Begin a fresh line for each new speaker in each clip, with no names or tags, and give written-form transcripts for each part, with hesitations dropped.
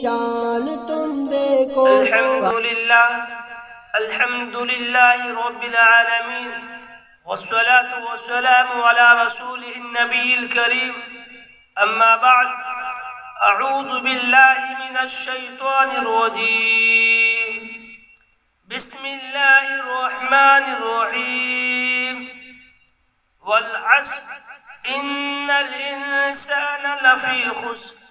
شان تم دیکھو۔
الحمد للہ رب العالمین والصلاة والسلام على رسوله النبی الکریم اما بعد اعوذ باللہ من الشیطان الرجیم بسم اللہ الرحمن الرحیم والعصر ان الانسان لفی خسر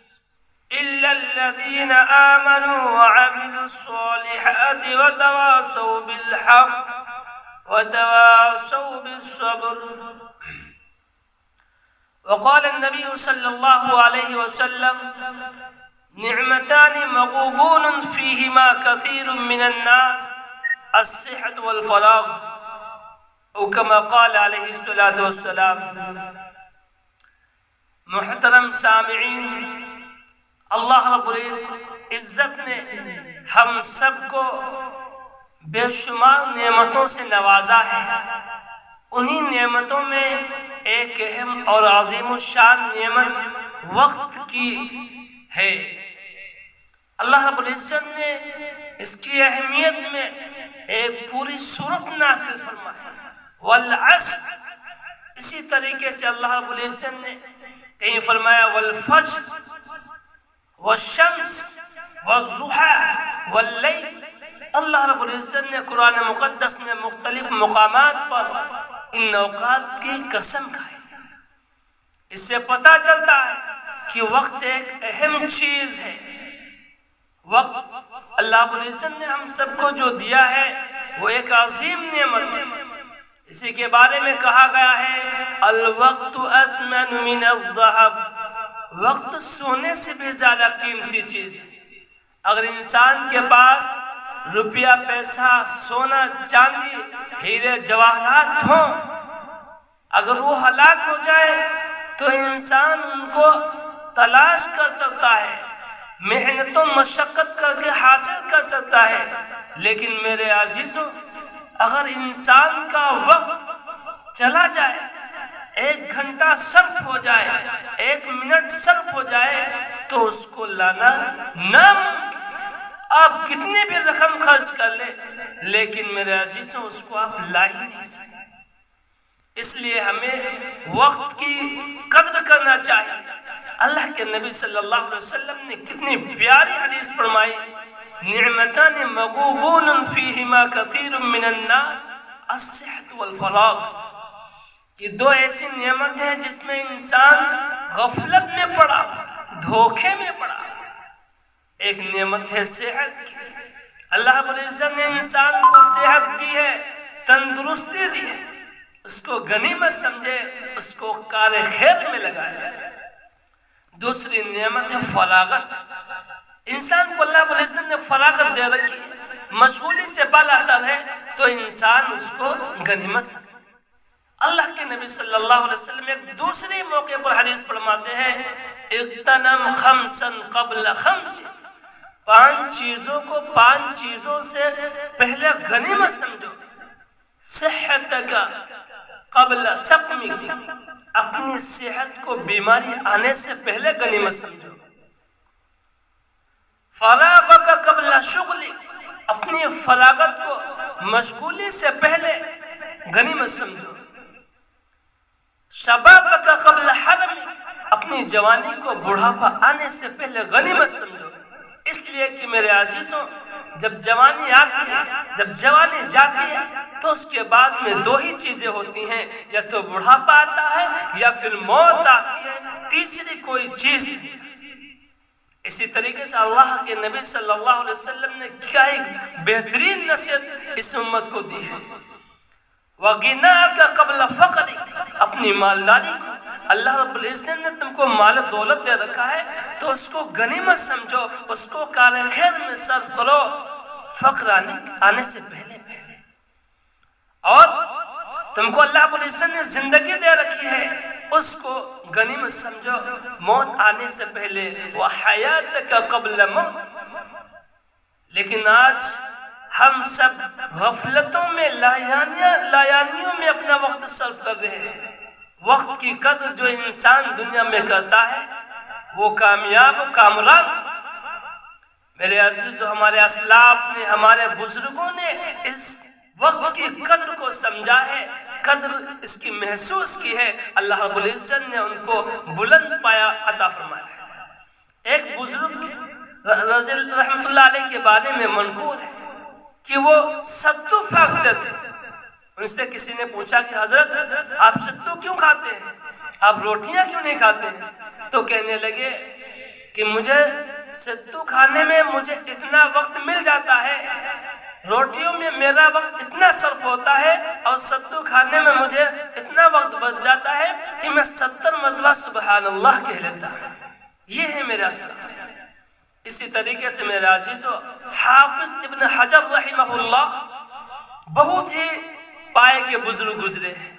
إلا الذين آمنوا وعملوا الصالحات وتواصوا بالحق وتواصوا بالصبر. وقال النبي صلى الله عليه وسلم نعمتان مغبون فيهما كثير من الناس الصحة والفراغ أو كما قال عليه الصلاة والسلام. محترم سامعین، اللہ رب العزت نے ہم سب کو بے شمار نعمتوں سے نوازا ہے۔ انہی نعمتوں میں ایک اہم اور عظیم الشان نعمت وقت کی ہے۔ اللہ رب العزت نے اس کی اہمیت میں ایک پوری سورت نازل فرمائی والعصر۔ اسی طریقے سے اللہ رب العزت نے کہیں فرمایا والفجر والشمس والضحى واللیل۔ اللہ رب العزت نے قرآن مقدس میں مختلف مقامات پر ان اوقات کی قسم کھائی۔ اس سے پتہ چلتا ہے کہ وقت ایک اہم چیز ہے۔ وقت اللہ رب العزت نے ہم سب کو جو دیا ہے وہ ایک عظیم نعمت ہے۔ اسی کے بارے میں کہا گیا ہے الوقت اثمن من الذهب، وقت سونے سے بھی زیادہ قیمتی چیز ہے۔ اگر انسان کے پاس روپیہ پیسہ سونا چاندی ہیرے جواہرات ہوں، اگر وہ ہلاک ہو جائے تو انسان ان کو تلاش کر سکتا ہے، محنت و مشقت کر کے حاصل کر سکتا ہے، لیکن میرے عزیزوں اگر انسان کا وقت چلا جائے، ایک گھنٹہ صرف ہو جائے، ایک منٹ صرف ہو جائے تو اس کو لانا ناممکن۔ آپ کتنی بھی رقم خرچ کر لیں لیکن میرے عزیزوں اس کو آپ لا ہی نہیں سکتے۔ اس لیے ہمیں وقت کی قدر کرنا چاہیے۔ اللہ کے نبی صلی اللہ علیہ وسلم نے کتنی پیاری حدیث فرمائی نعمتان مغبون فیہما کثیر من الناس الصحة والفراغ۔ یہ دو ایسی نعمت ہیں جس میں انسان غفلت میں پڑا ہو، دھوکے میں پڑا ہو۔ ایک نعمت ہے صحت کی۔ اللہ رب العزت نے انسان کو صحت دی ہے، تندرستی دی ہے، اس کو غنیمت سمجھے، اس کو کار خیر میں لگائے۔ دوسری نعمت ہے فراغت۔ انسان کو اللہ رب العزت نے فراغت دے رکھی ہے، مشغولی سے بالا تر ہے تو انسان اس کو غنیمت سمجھے۔ اللہ کے نبی صلی اللہ علیہ وسلم ایک دوسرے موقع پر حدیث فرماتے ہیں اغتنم خمسا قبل خمس، پانچ چیزوں کو پانچ چیزوں سے پہلے غنیمت سمجھو۔ صحتک قبل سقمک، اپنی صحت کو بیماری آنے سے پہلے غنیمت سمجھو۔ فراغک قبل شغلک، اپنی فراغت کو مشغولی سے پہلے غنیمت سمجھو۔ شبابک قبل حرمک، اپنی جوانی کو بڑھاپا آنے سے پہلے غنیمت سمجھو۔ اس لیے کہ میرے عزیزوں جب جوانی آتی ہے، جب جوانی جاتی ہے تو اس کے بعد میں دو ہی چیزیں ہوتی ہیں، یا تو بڑھاپا آتا ہے یا پھر موت آتی ہے، تیسری کوئی چیز نہیں۔ اسی طریقے سے اللہ کے نبی صلی اللہ علیہ وسلم نے کیا ایک بہترین نصیحت اس امت کو دی ہے وَغِنَاكَ قَبْلَ فَقْرِكَ، اپنی مالداری کو، اللہ رب العزت نے تم کو مال دولت دے رکھا ہے تو اس کو غنیمت سمجھو، اس کو کار خیر میں صرف کرو، فقر آنے سے پہلے۔ اور تم کو اللہ رب العزت نے زندگی دے رکھی ہے، اس کو غنیمت سمجھو، موت آنے سے پہلے۔ وَحَيَاتَكَ قَبْلَ مَوْتِكَ، لیکن آج ہم سب غفلتوں میں لایانیوں میں اپنا وقت صرف کر رہے ہیں۔ وقت کی قدر جو انسان دنیا میں کرتا ہے وہ کامیاب و کامران۔ میرے عزیزو، ہمارے اسلاف نے، ہمارے بزرگوں نے اس وقت کی قدر کو سمجھا ہے، قدر اس کی محسوس کی ہے، اللہ رب العزت نے ان کو بلند پایا عطا فرمایا ہے۔ ایک بزرگ رحمت اللہ علیہ کے بارے میں منقول ہے کہ وہ ستو پھینکتے تھے۔ ان سے کسی نے پوچھا کہ حضرت آپ ستو کیوں کھاتے ہیں، آپ روٹیاں کیوں نہیں کھاتے ہیں؟ تو کہنے لگے کہ مجھے ستو کھانے میں مجھے اتنا وقت مل جاتا ہے، روٹیوں میں میرا وقت اتنا صرف ہوتا ہے، اور ستو کھانے میں مجھے اتنا وقت بچ جاتا ہے کہ میں 70 مرتبہ سبحان اللہ کہہ لیتا ہوں۔ یہ ہے میرا اسلاف۔ اسی طریقے سے میرے عزیزو، حافظ ابن حجر رحمہ اللہ بہت ہی پائے کے بزرگ گزرے ہیں،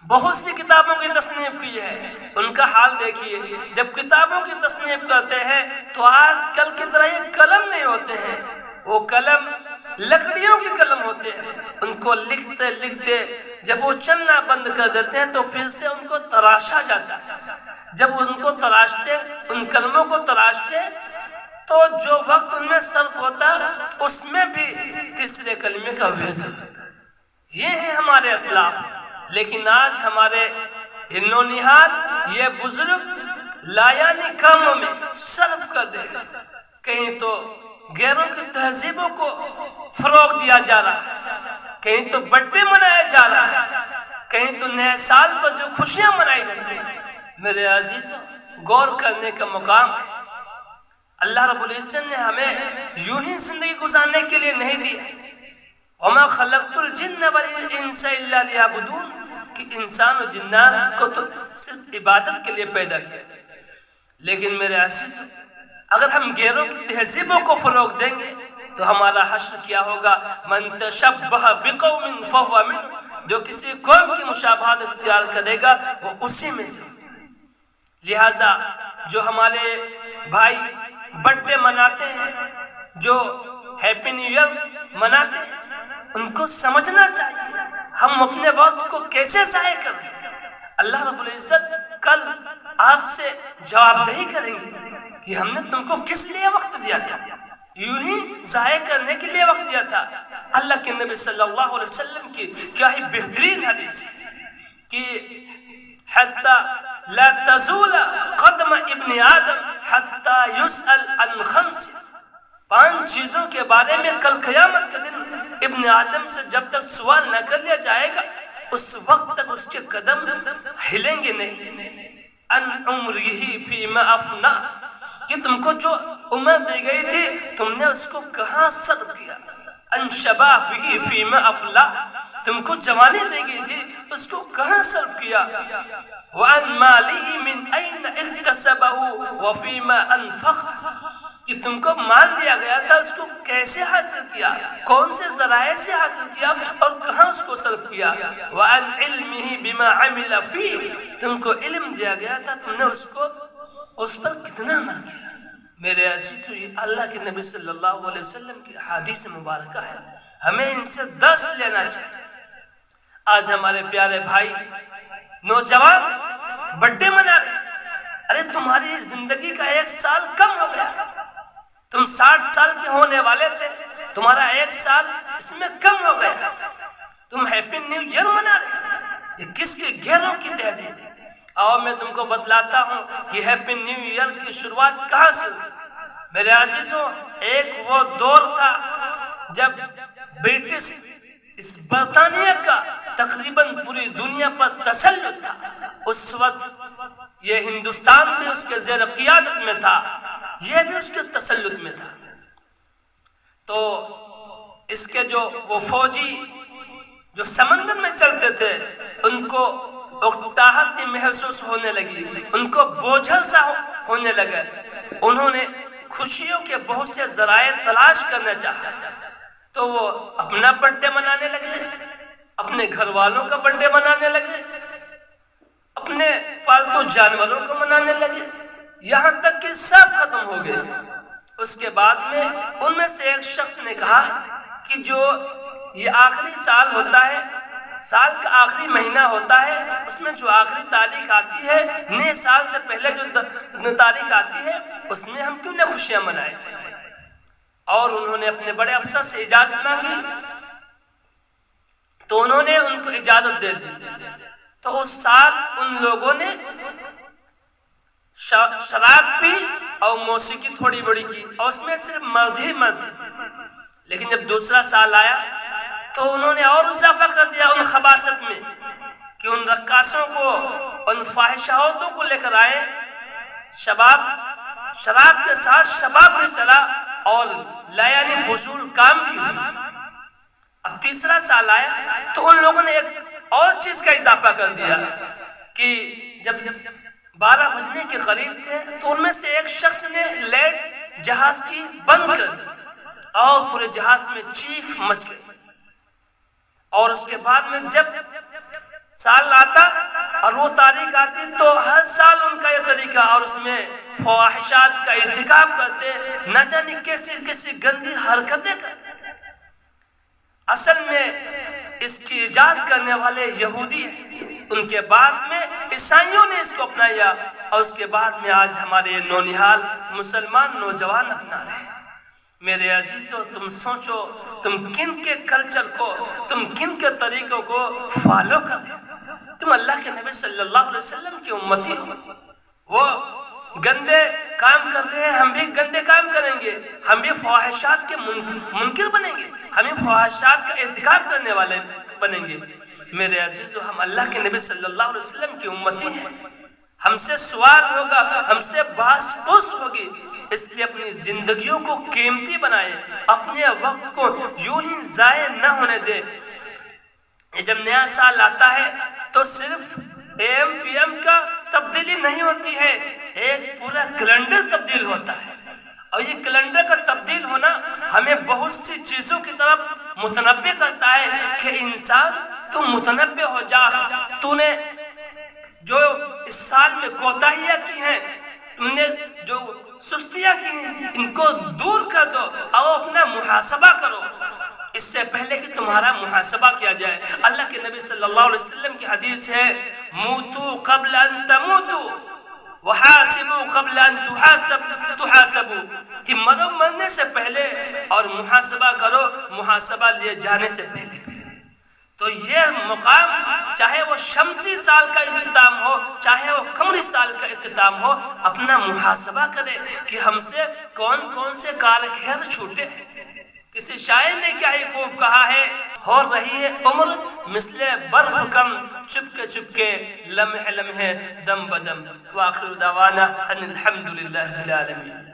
بہت سی کتابوں کی تصنیف کی ہے۔ ان کا حال دیکھیے، جب کتابوں کی تصنیف کرتے ہیں تو آج کل کی طرح یہ قلم نہیں ہوتے ہیں، وہ قلم لکڑیوں کی قلم ہوتے ہیں۔ ان کو لکھتے لکھتے جب وہ چلنا بند کر دیتے ہیں تو پھر سے ان کو تراشا جاتا ہے۔ جب ان کو تراشتے، ان کلموں کو تراشتے، تو جو وقت ان میں صرف ہوتا اس میں بھی تیسرے کلمے کا ورد ہوتا۔ یہ ہے ہمارے اسلاف۔ لیکن آج ہمارے نونہال یہ بزرگ لایانی کاموں میں صرف کر دے، کہیں تو غیروں کی تہذیبوں کو فروغ دیا جا رہا ہے، کہیں تو برتھ ڈے منایا جا رہا ہے، کہیں تو نئے سال پر جو خوشیاں منائی جاتی ہیں۔ میرے عزیزوں، غور کرنے کا مقام ہے، اللہ رب العزت نے ہمیں یوں ہی زندگی گزارنے کے لیے نہیں دی ہے۔ وَمَا خَلَقْتُ الْجِنَّ وَالْإِنسَ إِلَّا لِيَعْبُدُونَ، کہ انسان و جنات کو تو صرف عبادت کے لیے پیدا کیا۔ لیکن میرے عزیزوں، اگر ہم غیروں کی تہذیبوں کو فروغ دیں گے تو ہمارا حشر کیا ہوگا؟ مَن تَشَبَّهَ بِقَوْمٍ فَهُوَ مِنْهُمْ، جو کسی قوم کی مشابہت اختیار کرے گا وہ اسی میں سے۔ لہٰذا جو ہمارے بھائی برتھ ڈے مناتے ہیں، جو ہیپی نیو ایئر مناتے ہیں، ان کو سمجھنا چاہیے ہم اپنے وقت کو کیسے ضائع کر رہے ہیں۔ اللہ رب العزت کل آپ سے جواب دہی کریں گے کہ ہم نے تم کو کس لیے وقت دیا تھا، یوں ہی ضائع کرنے کے لیے وقت دیا تھا۔ اللہ کے نبی صلی اللہ علیہ وسلم کی کیا ہی بہترین حدیث ہے کہ حتی لا تزول قدم ابن آدم حتی یسأل عن خمس، 5 چیزوں کے بارے میں کل قیامت کے دن ابن آدم سے جب تک سوال نہ کر لیا جائے گا اس وقت تک اس کے قدم ہلیں گے نہیں۔ ان عمرہ فیما افنا، کہ تم کو جو عمر دی گئی تھی تم نے اس کو کہاں صرف کیا۔ ان شبابہ فیما افلا، تم کو جوانی دی گئی تھی اس کو کہاں صرف کیا۔ وَأَن مَالِهِ مِنْ أَيْنَ اكْتَسَبَهُ وَفِيمَا أَنْفَقَهُ، کہ تم کو مال دیا گیا تھا اس کو کیسے حاصل کیا، کون سے ذرائع سے حاصل کیا اور کہاں اس کو صرف کیا۔ وَأَن عِلْمِهِ بِمَا عَمِلَ فِيهِ، تم کو علم دیا گیا تھا تم نے اس پر کتنا عمل کیا۔ میرے عزیزو، یہ اللہ کے نبی صلی اللہ علیہ وسلم کی حدیث مبارکہ ہے، ہمیں ان سے درس لینا چاہیے۔ آج ہمارے پیارے بھائی نوجوان برتھ ڈے منا رہے ہیں، ارے تمہاری زندگی کا 1 سال کم ہو گیا، تم 60 سال کے ہونے والے تھے، تمہارا 1 سال اس میں کم ہو گیا، تم ہیپی نیو ایئر منا رہے ہیں۔ یہ کس کے غیروں کی تہذیب ہے؟ اور میں تم کو بتلاتا ہوں کہ ہیپی نیو ایئر کی شروعات کہاں سے ہوئی۔ میرے عزیزوں، ایک وہ دور تھا جب برٹش اس برطانیہ کا تقریباً پوری دنیا پر تسلط تھا، اس وقت یہ ہندوستان بھی اس کے زیر قیادت میں تھا، یہ بھی اس کے تسلط میں تھا۔ تو اس کے جو وہ فوجی جو سمندر میں چلتے تھے ان کو اکتاہٹ محسوس ہونے لگی، ان کو بوجھل سا ہونے لگا، انہوں نے خوشیوں کے بہت سے ذرائع تلاش کرنا چاہا، تو وہ اپنا برتھ ڈے منانے لگے، اپنے گھر والوں کا برتھ ڈے منانے لگے، اپنے پالتو جانوروں کو منانے لگے، یہاں تک کہ سب ختم ہو گئے۔ اس کے بعد میں ان میں سے ایک شخص نے کہا کہ جو یہ آخری سال ہوتا ہے سال کا آخری مہینہ ہوتا ہے، اس میں جو آخری تاریخ آتی ہے، نئے سال سے پہلے جو تاریخ آتی ہے، اس میں ہم کیوں نہ خوشیاں منائیں؟ اور انہوں نے اپنے بڑے افسر سے اجازت مانگی تو انہوں نے ان کو اجازت دے دی۔ تو اس سال ان لوگوں نے شراب پی اور موسیقی تھوڑی بڑی کی، اور اس میں صرف مرد ہی مرد تھے۔ لیکن جب دوسرا سال آیا تو انہوں نے اور اضافہ کر دیا ان خباثت میں کہ ان رقاصوں کو، ان فاحشہ عورتوں کو لے کر آئے، شراب کے ساتھ شباب بھی چلا اور لایانی فضول کام بھی ہوئی۔ اب تیسرا سال آیا تو ان لوگوں نے ایک اور چیز کا اضافہ کر دیا کہ جب 12 بجنے کے قریب تھے تو ان میں سے ایک شخص نے لائٹ جہاز کی بند کر دی اور پورے جہاز میں چیخ مچ گئی۔ اور اس کے بعد میں جب سال آتا اور وہ تاریخ آتی تو ہر سال ان کا یہ طریقہ، اور اس میں فواحشات کا ارتکاب کرتے، نہ جانے کیسی گندی حرکتیں کرتے۔ اصل میں اس کی ایجاد کرنے والے یہودی ہیں، ان کے بعد میں عیسائیوں نے اس کو اپنایا، اور اس کے بعد میں آج ہمارے نونہال مسلمان نوجوان اپنا رہے ہیں۔ میرے عزیزو، تم سوچو تم کن کے کلچر کو، تم کن کے طریقوں کو فالو کر رہے ہو؟ تم اللہ کے نبی صلی اللہ علیہ وسلم کی امتی ہو۔ وہ گندے کام کر رہے ہیں، ہم بھی گندے کام کریں گے، ہم بھی فواحشات کے منکر بنیں گے، ہم بھی فواحشات کا ارتکاب کرنے والے بنیں گے۔ میرے عزیزو، ہم اللہ کے نبی صلی اللہ علیہ وسلم کی امتی ہیں، ہم سے سوال ہوگا، ہم سے بحث پرس ہوگی، اس لیے اپنی زندگیوں کو قیمتی بنائے، اپنے وقت کو یوں ہی ضائع نہ ہونے دے۔ جب نیا سال آتا ہے تو صرف ایم پی ایم کا تبدیلی نہیں ہوتی ہے، ایک پورا کیلنڈر تبدیل ہوتا ہے، اور یہ کیلنڈر کا تبدیل ہونا ہمیں بہت سی چیزوں کی طرف متنبع کرتا ہے کہ انسان تو متنبع ہو جا، تو نے جو اس سال میں کوتاہیاں کی ہیں، تم نے جو سستیاں کی ہیں، ان کو دور کر دو اور اپنا محاسبہ کرو اس سے پہلے کہ تمہارا محاسبہ کیا جائے۔ اللہ کے نبی صلی اللہ علیہ وسلم کی حدیث ہے، موتو قبل ان تموتو وحاسبو قبل ان تحاسبو، کہ مرو مرنے سے پہلے اور محاسبہ کرو محاسبہ لیے جانے سے پہلے۔ تو یہ مقام، چاہے وہ شمسی سال کا اختتام ہو، چاہے وہ قمری سال کا اختتام ہو، اپنا محاسبہ کرے کہ ہم سے کون کون سے کار خیر چھوٹے ہیں۔ کسی شاعر نے کیا ہی خوب کہا ہے، ہو رہی ہے عمر مثل برف کم، چپکے لمحے لمحے دم بدم۔ وآخر دعوانا ان الحمد للہ رب العالمین۔